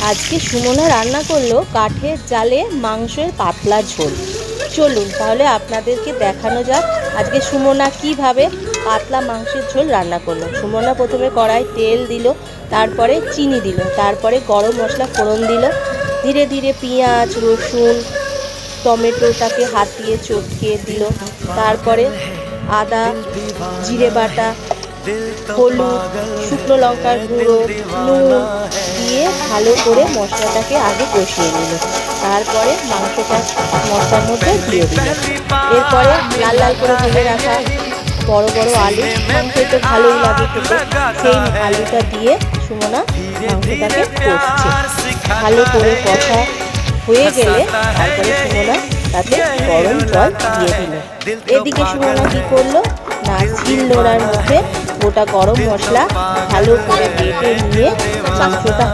আজকে সুমনা রান্না করলো কাঠের জালে মাংসের পাতলা ঝোল। চলুন তাহলে আপনাদেরকে দেখানো যাক আজকে সুমনা কিভাবে পাতলা মাংসের ঝোল রান্না করলো। সুমনা প্রথমে কড়াই তেল দিল, তারপরে চিনি দিল, তারপরে গরম মশলা ফোড়ন দিল, ধীরে ধীরে পেঁয়াজ রসুন টমেটোটাকে হাত দিয়ে চটকে দিল, তারপরে আদা জিরে বাটা হলুদ শুকনো লঙ্কার গুঁড়ো নুন দিয়ে ভালো করে মশলাটাকে আগে কষিয়ে নিল, তারপরে মাংসটা মশলার মধ্যে দিয়ে দিল। এরপরে লাল লাল করে ভেজে রাখা বড় বড় আলু, মাংস তো ভালোই লাগে খেতে, সেই আলুটা দিয়ে সুমনা মাংসটাকে কষছে। ভালো করে কষা হয়ে গেলে তারপরে সুমনা তাতে গরম জল দিয়ে দিল। এদিকে সুমনা কি করলো না, শিল নোড়ার মধ্যে গোটা গরম মশলা ভালো করে বেটে নিয়ে মাংসটা